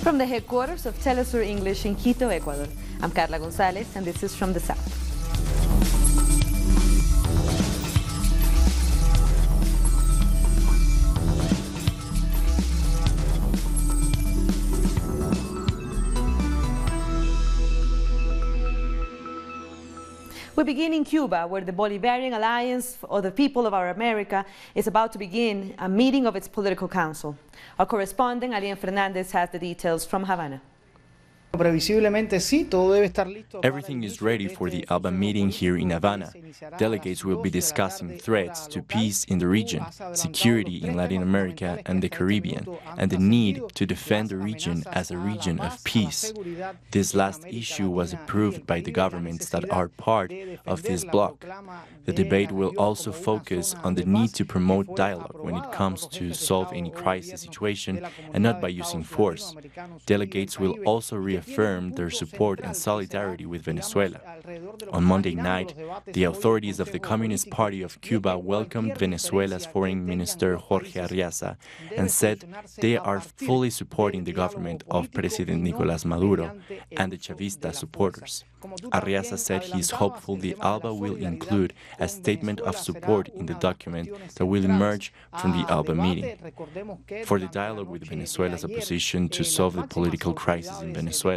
From the headquarters of Telesur English in Quito, Ecuador, I'm Carla Gonzalez, and this is From the South. We begin in Cuba, where the Bolivarian Alliance, or the People of Our America, is about to begin a meeting of its political council. Our correspondent, IN Fernandez, has the details from Havana. Everything is ready for the ALBA meeting here in Havana. Delegates will be discussing threats to peace in the region, security in Latin America and the Caribbean, and the need to defend the region as a region of peace. This last issue was approved by the governments that are part of this bloc. The debate will also focus on the need to promote dialogue when it comes to solve any crisis situation and not by using force. Delegates will also reaffirm their support and solidarity with Venezuela. On Monday night, the authorities of the Communist Party of Cuba welcomed Venezuela's Foreign Minister Jorge Arriaza and said they are fully supporting the government of President Nicolás Maduro and the Chavista supporters. Arriaza said he is hopeful the ALBA will include a statement of support in the document that will emerge from the ALBA meeting. For the dialogue with Venezuela's opposition to solve the political crisis in Venezuela,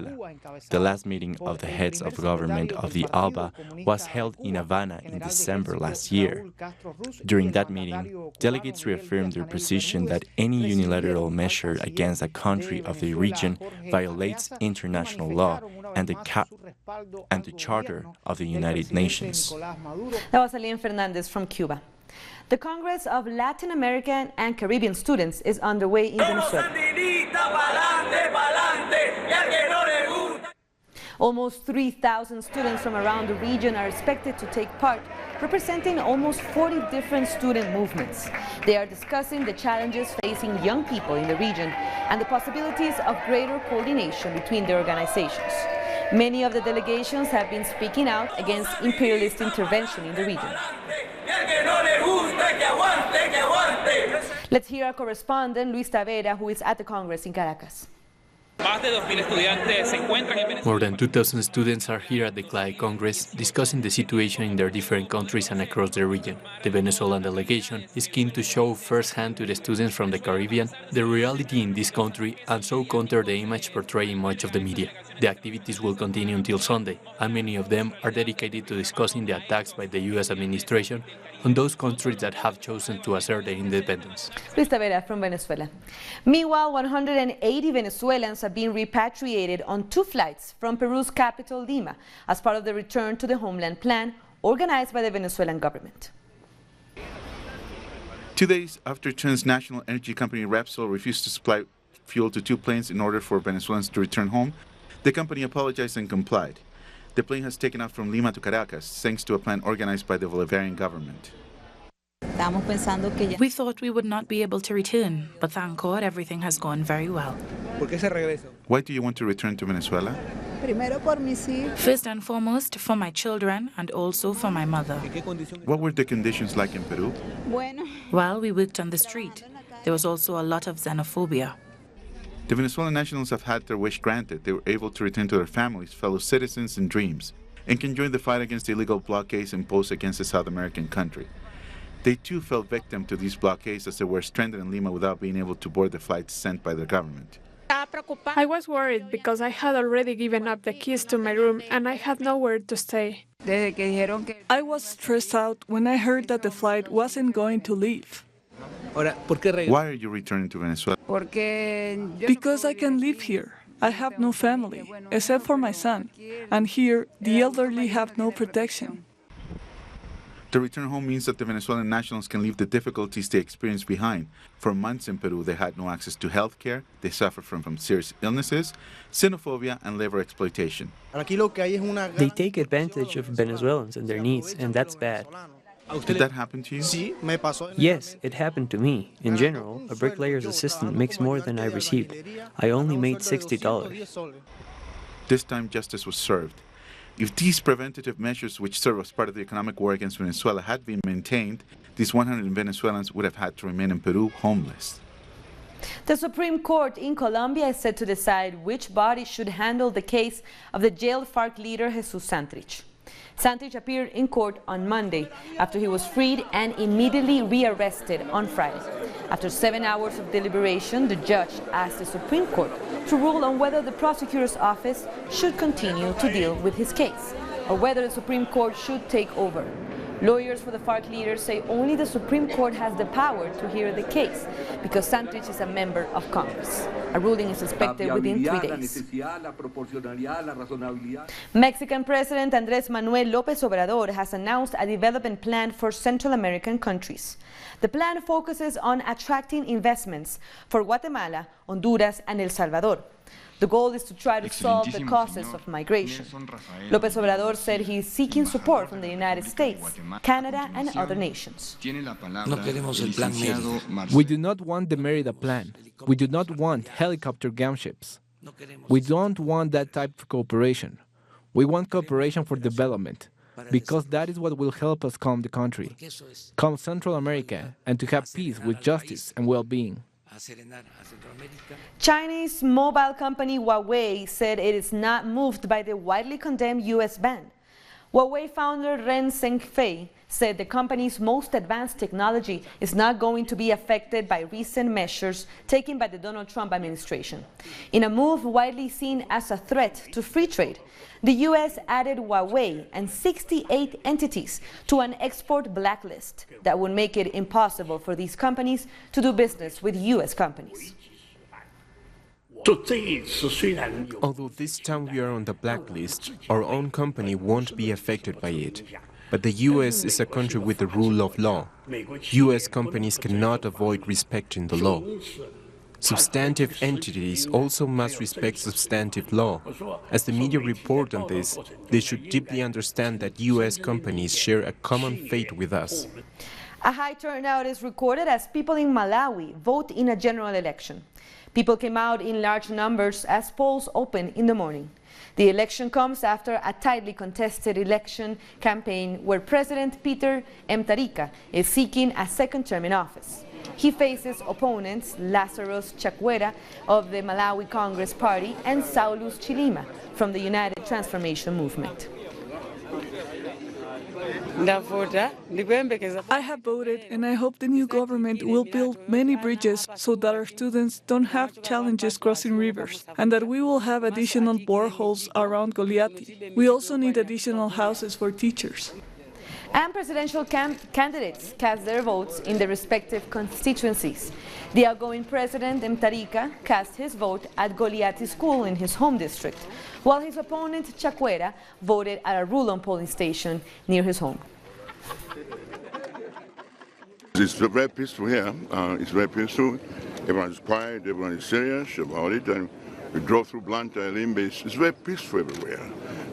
the last meeting of the heads of government of the ALBA was held in Havana in December last year. During that meeting, delegates reaffirmed their position that any unilateral measure against a country of the region violates international law and the Charter of the United Nations. That was IN Fernandez from Cuba. The Congress of Latin American and Caribbean Students is underway in Venezuela. Almost 3,000 students from around the region are expected to take part, representing almost 40 different student movements. They are discussing the challenges facing young people in the region and the possibilities of greater coordination between the organizations. Many of the delegations have been speaking out against imperialist intervention in the region. Let's hear our correspondent, Luis Tavera, who is at the Congress in Caracas. More than 2,000 students are here at the CLAE Congress discussing the situation in their different countries and across the region. The Venezuelan delegation is keen to show firsthand to the students from the Caribbean the reality in this country and so counter the image portrayed in much of the media. The activities will continue until Sunday, and many of them are dedicated to discussing the attacks by the U.S. administration on those countries that have chosen to assert their independence. Luis Tavera from Venezuela. Meanwhile, 180 Venezuelans have been repatriated on 2 flights from Peru's capital, Lima, as part of the Return to the Homeland plan organized by the Venezuelan government. 2 days after transnational energy company Repsol refused to supply fuel to 2 planes in order for Venezuelans to return home, the company apologized and complied. The plane has taken off from Lima to Caracas, thanks to a plan organized by the Bolivarian government. We thought we would not be able to return, but thank God everything has gone very well. Why do you want to return to Venezuela? First and foremost, for my children and also for my mother. What were the conditions like in Peru? Well, we worked on the street. There was also a lot of xenophobia. The Venezuelan nationals have had their wish granted. They were able to return to their families, fellow citizens, and dreams, and can join the fight against the illegal blockades imposed against the South American country. They too fell victim to these blockades as they were stranded in Lima without being able to board the flights sent by their government. I was worried because I had already given up the keys to my room and I had nowhere to stay. I was stressed out when I heard that the flight wasn't going to leave. Why are you returning to Venezuela? Because I can live here. I have no family, except for my son, and here the elderly have no protection. The return home means that the Venezuelan nationals can leave the difficulties they experienced behind. For months in Peru, they had no access to health care, they suffered from serious illnesses, xenophobia, and labor exploitation. They take advantage of Venezuelans and their needs, and that's bad. Did that happen to you? Yes, it happened to me. In general, a bricklayer's assistant makes more than I received. I only made $60. This time, justice was served. If these preventative measures, which serve as part of the economic war against Venezuela, had been maintained, these 100 Venezuelans would have had to remain in Peru homeless. The Supreme Court in Colombia is set to decide which body should handle the case of the jailed FARC leader Jesus Santrich. Santrich appeared in court on Monday after he was freed and immediately rearrested on Friday. After 7 hours of deliberation, the judge asked the Supreme Court to rule on whether the prosecutor's office should continue to deal with his case or whether the Supreme Court should take over. Lawyers for the FARC leaders say only the Supreme Court has the power to hear the case because Santrich is a member of Congress. A ruling is expected within 3 days. Mexican President Manuel Lopez Obrador has announced a development plan for Central American countries. The plan focuses on attracting investments for Guatemala, Honduras, and El Salvador. The goal is to try to solve the causes of migration. López Obrador said he is seeking support from the United States, Canada, and other nations. We do not want the Merida Plan. We do not want helicopter gunships. We don't want that type of cooperation. We want cooperation for development, because that is what will help us calm the country, calm Central America, and to have peace with justice and well-being. Chinese mobile company Huawei said it is not moved by the widely condemned U.S. ban. Huawei founder Ren Zhengfei said the company's most advanced technology is not going to be affected by recent measures taken by the Donald Trump administration. In a move widely seen as a threat to free trade, the U.S. added Huawei and 68 entities to an export blacklist that would make it impossible for these companies to do business with U.S. companies. Although this time we are on the blacklist, our own company won't be affected by it. But the U.S. is a country with the rule of law. U.S. companies cannot avoid respecting the law. Substantive entities also must respect substantive law. As the media report on this, they should deeply understand that U.S. companies share a common fate with us. A high turnout is recorded as people in Malawi vote in a general election. People came out in large numbers as polls opened in the morning. The election comes after a tightly contested election campaign where President Peter Mutharika is seeking a second term in office. He faces opponents Lazarus Chakwera of the Malawi Congress Party and Saulus Chilima from the United Transformation Movement. I have voted, and I hope the new government will build many bridges so that our students don't have challenges crossing rivers, and that we will have additional boreholes around Goliati. We also need additional houses for teachers. And presidential candidates cast their votes in their respective constituencies. The outgoing president, Mutharika, cast his vote at Goliati School in his home district, while his opponent, Chakwera, voted at a Rulon polling station near his home. It's very peaceful here. It's very peaceful. Everyone is quiet, everyone is serious about it. And we drove through Blanta, Limbe. It's very peaceful everywhere.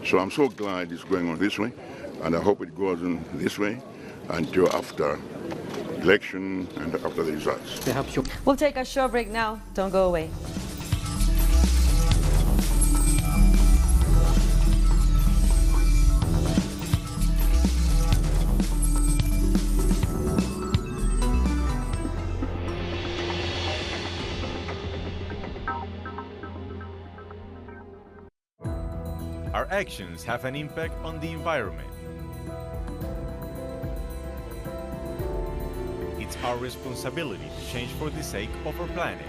So I'm so glad it's going on this way. And I hope it goes on this way until after election and after the results. We'll take a short break now. Don't go away. Our actions have an impact on the environment. It's our responsibility to change for the sake of our planet.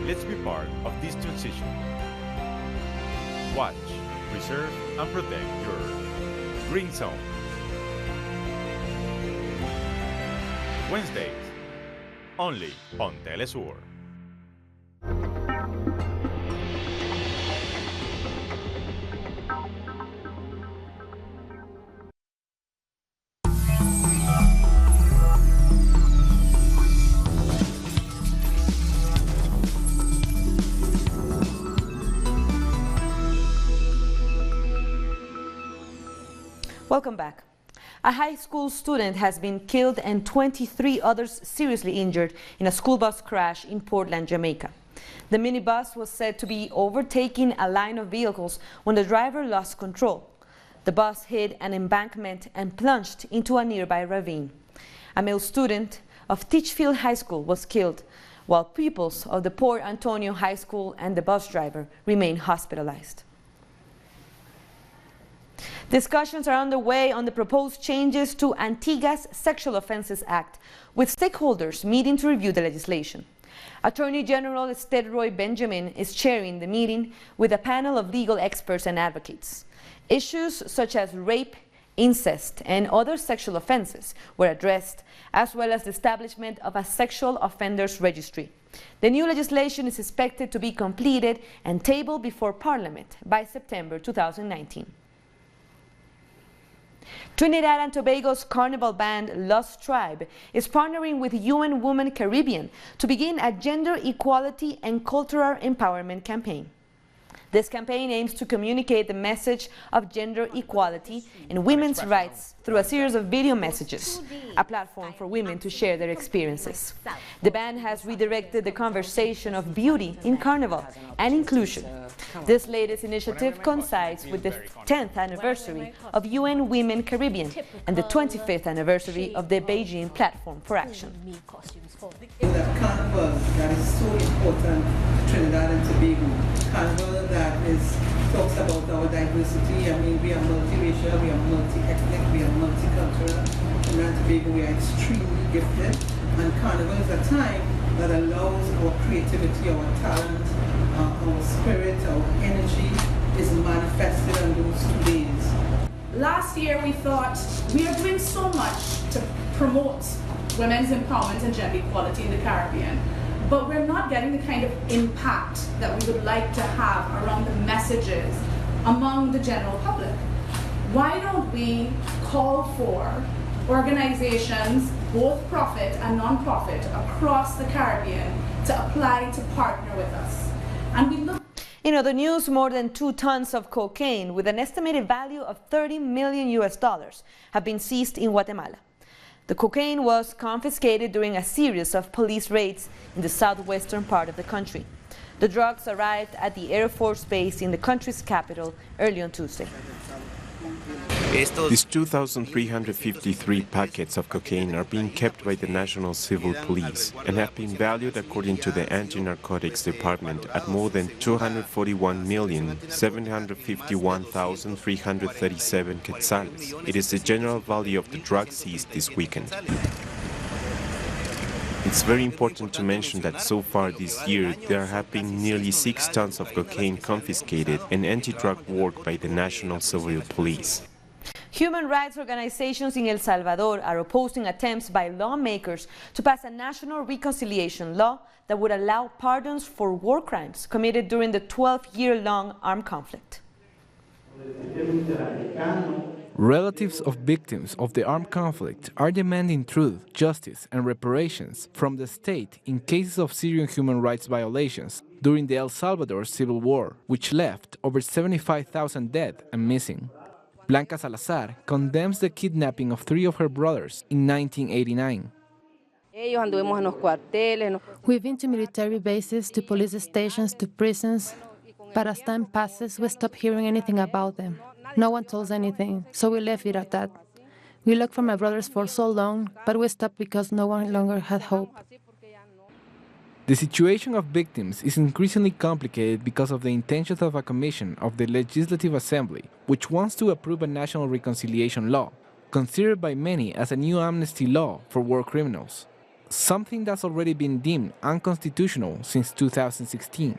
Let's be part of this transition. Watch, preserve, and protect your Green Zone. Wednesdays, only on Telesur. Welcome back. A high school student has been killed and 23 others seriously injured in a school bus crash in Portland, Jamaica. The minibus was said to be overtaking a line of vehicles when the driver lost control. The bus hit an embankment and plunged into a nearby ravine. A male student of Teachfield High School was killed, while pupils of the Port Antonio High School and the bus driver remain hospitalized. Discussions are underway on the proposed changes to Antigua's Sexual Offenses Act, with stakeholders meeting to review the legislation. Attorney General Roy Benjamin is chairing the meeting with a panel of legal experts and advocates. Issues such as rape, incest, and other sexual offenses were addressed, as well as the establishment of a sexual offenders registry. The new legislation is expected to be completed and tabled before Parliament by September 2019. Trinidad and Tobago's Carnival band Lost Tribe is partnering with UN Women Caribbean to begin a gender equality and cultural empowerment campaign. This campaign aims to communicate the message of gender equality and women's rights through a series of video messages, a platform for women to share their experiences. The band has redirected the conversation of beauty in Carnival and inclusion. This latest initiative coincides with the 10th anniversary of UN Women Caribbean and the 25th anniversary of the Beijing Platform for Action. That Carnival that is so important to Trinidad and Tobago. Carnival that talks about our diversity. I mean, we are multiracial, we are multi-ethnic, we are multicultural. Trinidad and Tobago, we are extremely gifted. And Carnival is a time that allows our creativity, our talent, our spirit, our energy is manifested on those 2 days. Last year we thought we are doing so much to promote women's empowerment and gender equality in the Caribbean, but we're not getting the kind of impact that we would like to have around the messages among the general public. Why don't we call for organizations, both profit and non-profit, across the Caribbean to apply to partner with us? And we look. In other news, more than 2 tons of cocaine with an estimated value of $30 million have been seized in Guatemala. The cocaine was confiscated during a series of police raids in the southwestern part of the country. The drugs arrived at the Air Force Base in the country's capital early on Tuesday. These 2,353 packets of cocaine are being kept by the National Civil Police and have been valued, according to the Anti-Narcotics Department, at more than 241,751,337 quetzales. It is the general value of the drugs seized this weekend. It's very important to mention that so far this year there have been nearly 6 tons of cocaine confiscated and anti-drug work by the National Civil Police. Human rights organizations in El Salvador are opposing attempts by lawmakers to pass a national reconciliation law that would allow pardons for war crimes committed during the 12-year-long armed conflict. Relatives of victims of the armed conflict are demanding truth, justice, and reparations from the state in cases of serious human rights violations during the El Salvador Civil War, which left over 75,000 dead and missing. Blanca Salazar condemns the kidnapping of 3 of her brothers in 1989. We've been to military bases, to police stations, to prisons, but as time passes, we stop hearing anything about them. No one told us anything, so we left it at that. We looked for my brothers for so long, but we stopped because no one longer had hope. The situation of victims is increasingly complicated because of the intentions of a commission of the Legislative Assembly, which wants to approve a national reconciliation law, considered by many as a new amnesty law for war criminals, something that's already been deemed unconstitutional since 2016.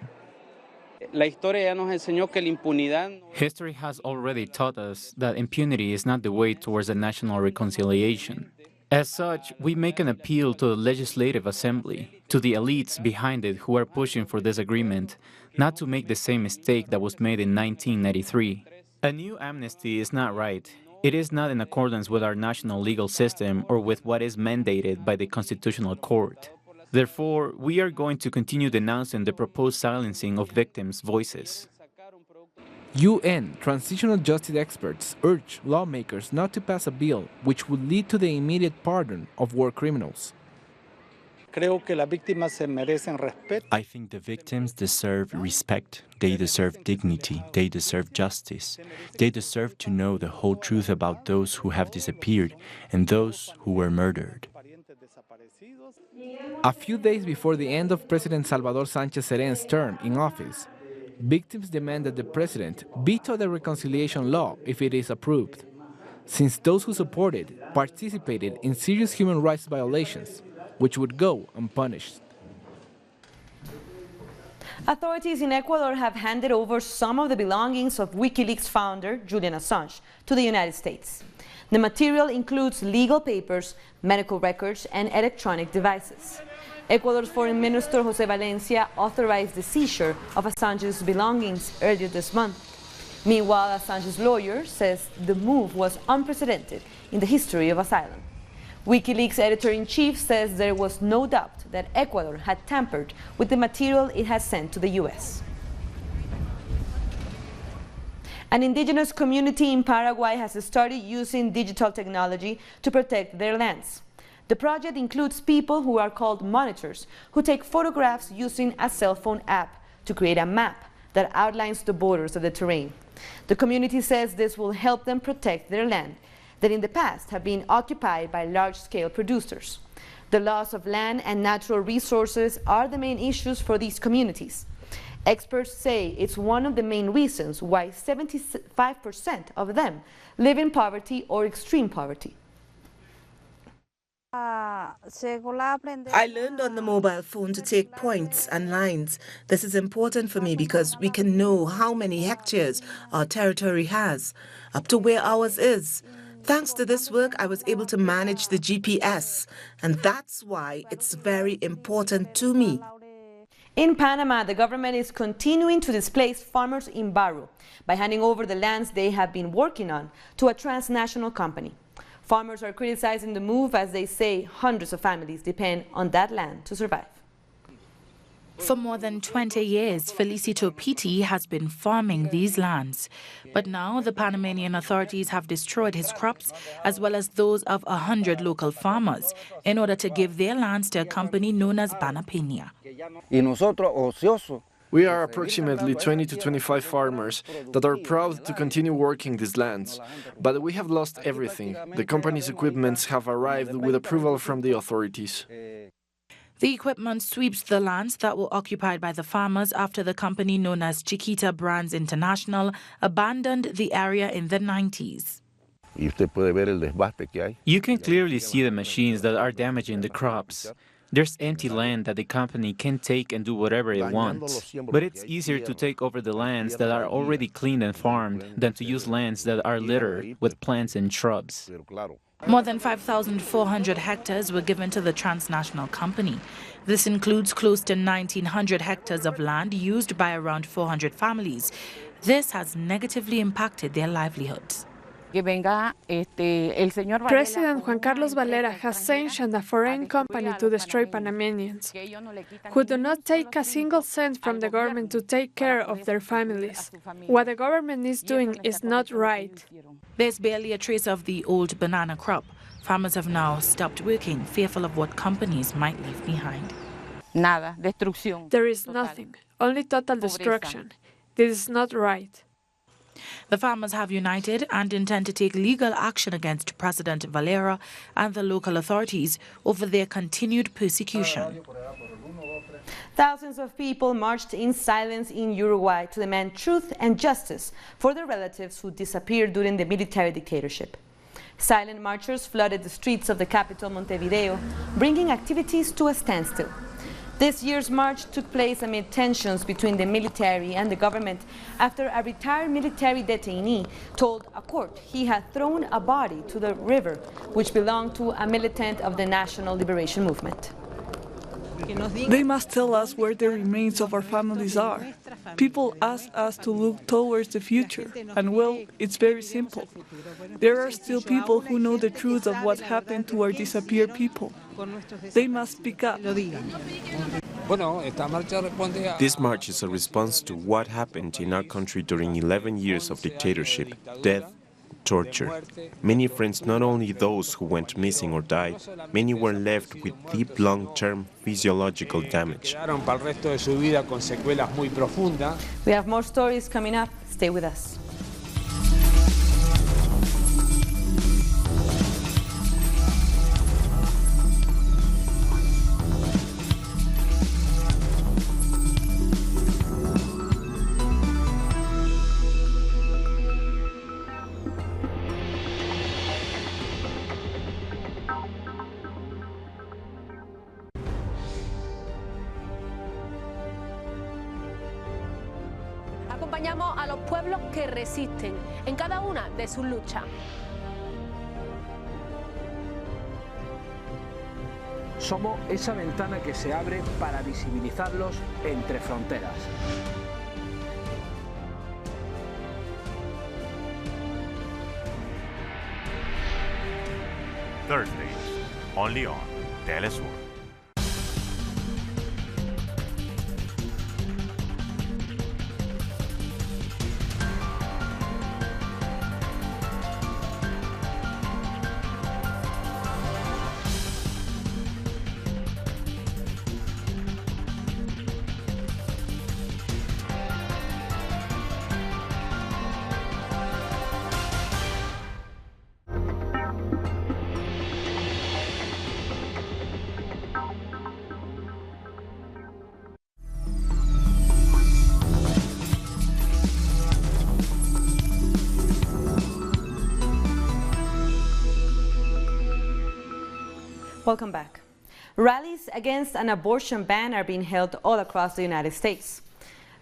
History has already taught us that impunity is not the way towards a national reconciliation. As such, we make an appeal to the Legislative Assembly, to the elites behind it who are pushing for this agreement, not to make the same mistake that was made in 1993. A new amnesty is not right. It is not in accordance with our national legal system or with what is mandated by the Constitutional Court. Therefore, we are going to continue denouncing the proposed silencing of victims' voices. UN transitional justice experts urge lawmakers not to pass a bill which would lead to the immediate pardon of war criminals. I think the victims deserve respect, they deserve dignity, they deserve justice. They deserve to know the whole truth about those who have disappeared and those who were murdered. A few days before the end of President Salvador Sánchez Serén's term in office, victims demand that the president veto the reconciliation law if it is approved, since those who support it participated in serious human rights violations, which would go unpunished. Authorities in Ecuador have handed over some of the belongings of WikiLeaks founder Julian Assange to the United States. The material includes legal papers, medical records, and electronic devices. Ecuador's Foreign Minister José Valencia authorized the seizure of Assange's belongings earlier this month. Meanwhile, Assange's lawyer says the move was unprecedented in the history of asylum. WikiLeaks editor-in-chief says there was no doubt that Ecuador had tampered with the material it has sent to the U.S. An indigenous community in Paraguay has started using digital technology to protect their lands. The project includes people who are called monitors, who take photographs using a cell phone app to create a map that outlines the borders of the terrain. The community says this will help them protect their land that in the past have been occupied by large-scale producers. The loss of land and natural resources are the main issues for these communities. Experts say it's one of the main reasons why 75% of them live in poverty or extreme poverty. I learned on the mobile phone to take points and lines. This is important for me because we can know how many hectares our territory has, up to where ours is. Thanks to this work, I was able to manage the GPS, and that's why it's very important to me. In Panama, the government is continuing to displace farmers in Barbuda by handing over the lands they have been working on to a transnational company. Farmers are criticizing the move as they say hundreds of families depend on that land to survive. For more than 20 years, Felicito Pitti has been farming these lands. But now the Panamanian authorities have destroyed his crops as well as those of 100 local farmers in order to give their lands to a company known as Banapena. We are approximately 20 to 25 farmers that are proud to continue working these lands, but we have lost everything. The company's equipments have arrived with approval from the authorities. The equipment sweeps the lands that were occupied by the farmers after the company known as Chiquita Brands International abandoned the area in the 90s. You can clearly see the machines that are damaging the crops. There's empty land that the company can take and do whatever it wants. But it's easier to take over the lands that are already cleaned and farmed than to use lands that are littered with plants and shrubs. More than 5,400 hectares were given to the transnational company. This includes close to 1,900 hectares of land used by around 400 families. This has negatively impacted their livelihoods. President Juan Carlos Valera has sanctioned a foreign company to destroy Panamanians, who do not take a single cent from the government to take care of their families. What the government is doing is not right. There's barely a trace of the old banana crop. Farmers have now stopped working, fearful of what companies might leave behind. There is nothing, only total destruction. This is not right. The farmers have united and intend to take legal action against President Valera and the local authorities over their continued persecution. Thousands of people marched in silence in Uruguay to demand truth and justice for their relatives who disappeared during the military dictatorship. Silent marchers flooded the streets of the capital, Montevideo, bringing activities to a standstill. This year's march took place amid tensions between the military and the government after a retired military detainee told a court he had thrown a body to the river, which belonged to a militant of the National Liberation Movement. They must tell us where the remains of our families are. People ask us to look towards the future, and well, it's very simple. There are still people who know the truth of what happened to our disappeared people. They must speak up. This march is a response to what happened in our country during 11 years of dictatorship, death, torture. Many friends, not only those who went missing or died, many were left with deep long-term physiological damage. We have more stories coming up. Stay with us. acompañamos a los pueblos que resisten en cada una de sus luchas. Somos esa ventana que se abre para visibilizarlos entre fronteras. Thursdays, only on Telesur. Welcome back. Rallies against an abortion ban are being held all across the United States.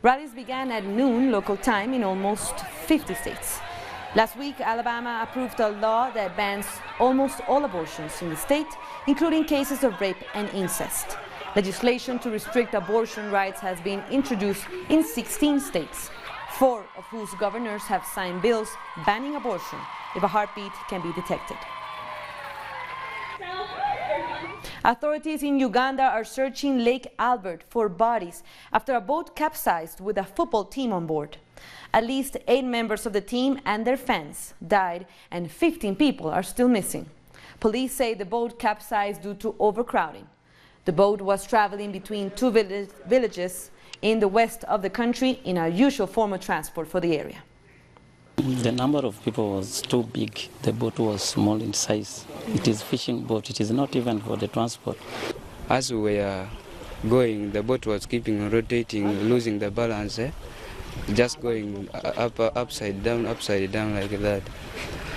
Rallies began at noon local time in almost 50 states. Last week, Alabama approved a law that bans almost all abortions in the state, including cases of rape and incest. Legislation to restrict abortion rights has been introduced in 16 states, 4 of whose governors have signed bills banning abortion if a heartbeat can be detected. Authorities in Uganda are searching Lake Albert for bodies after a boat capsized with a football team on board. At least 8 members of the team and their fans died, and 15 people are still missing. Police say the boat capsized due to overcrowding. The boat was traveling between 2 villages in the west of the country in a usual form of transport for the area. The number of people was too big. The boat was small in size. It is a fishing boat. It is not even for the transport. As we were going, the boat was keeping rotating, losing the balance, just going upside down like that.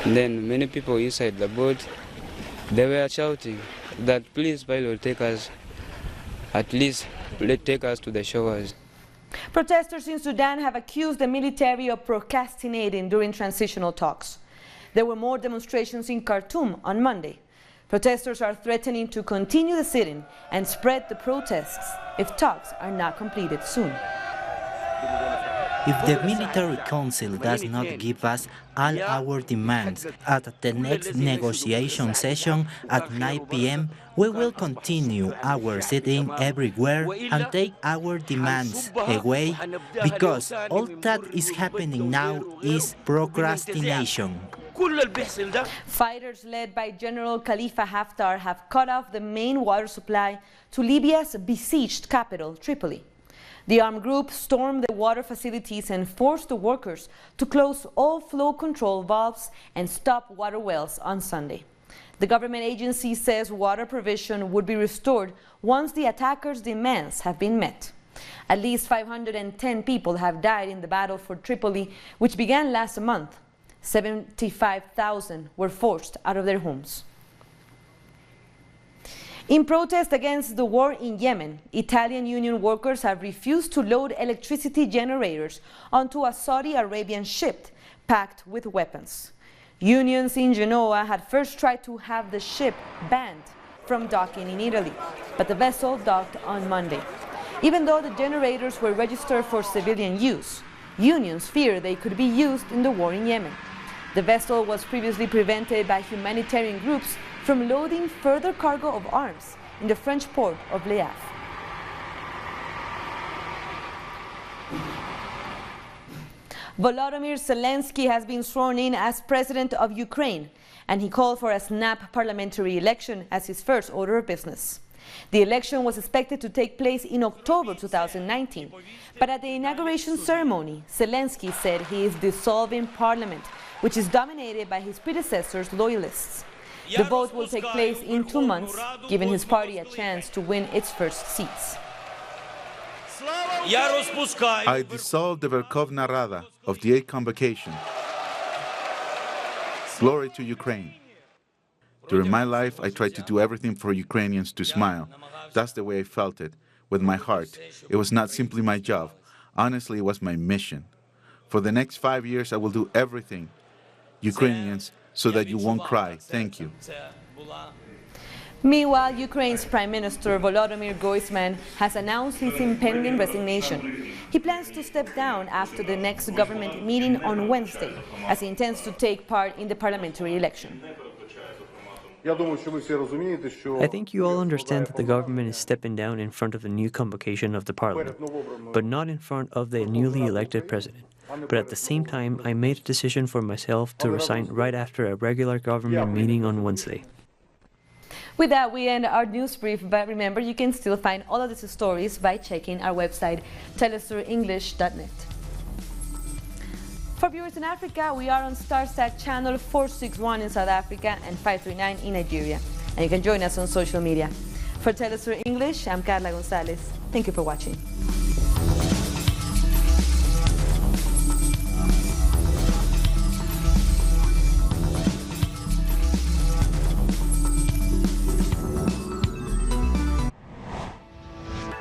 And then many people inside the boat, they were shouting that please, pilot, take us, at least take us to the shores. Protesters in Sudan have accused the military of procrastinating during transitional talks. There were more demonstrations in Khartoum on Monday. Protesters are threatening to continue the sit-in and spread the protests if talks are not completed soon. If the military council does not give us all our demands at the next negotiation session at 9 p.m., we will continue our sit-in everywhere and take our demands away, because all that is happening now is procrastination. Fighters led by General Khalifa Haftar have cut off the main water supply to Libya's besieged capital, Tripoli. The armed group stormed the water facilities and forced the workers to close all flow control valves and stop water wells on Sunday. The government agency says water provision would be restored once the attackers' demands have been met. At least 510 people have died in the battle for Tripoli, which began last month. 75,000 were forced out of their homes. In protest against the war in Yemen, Italian union workers have refused to load electricity generators onto a Saudi Arabian ship packed with weapons. Unions in Genoa had first tried to have the ship banned from docking in Italy, but the vessel docked on Monday. Even though the generators were registered for civilian use, unions fear they could be used in the war in Yemen. The vessel was previously prevented by humanitarian groups from loading further cargo of arms in the French port of Le Havre. Volodymyr Zelensky has been sworn in as president of Ukraine, and he called for a snap parliamentary election as his first order of business. The election was expected to take place in October 2019, but at the inauguration ceremony, Zelensky said he is dissolving parliament, which is dominated by his predecessor's loyalists. The vote will take place in 2 months, giving his party a chance to win its first seats. I dissolve the Verkhovna Rada of the 8th Convocation. Glory to Ukraine. During my life, I tried to do everything for Ukrainians to smile. That's the way I felt it, with my heart. It was not simply my job. Honestly, it was my mission. For the next 5 years, I will do everything, Ukrainians, so that you won't cry. Thank you. Meanwhile, Ukraine's Prime Minister Volodymyr Groysman has announced his impending resignation. He plans to step down after the next government meeting on Wednesday, as he intends to take part in the parliamentary election. I think you all understand that the government is stepping down in front of the new convocation of the parliament, but not in front of the newly elected president. But at the same time, I made a decision for myself to resign right after a regular government meeting on Wednesday. With that, we end our news brief, but remember, you can still find all of these stories by checking our website, telesurenglish.net. For viewers in Africa, we are on Starsat channel 461 in South Africa and 539 in Nigeria. And you can join us on social media. For Telesur English, I'm Carla Gonzalez. Thank you for watching.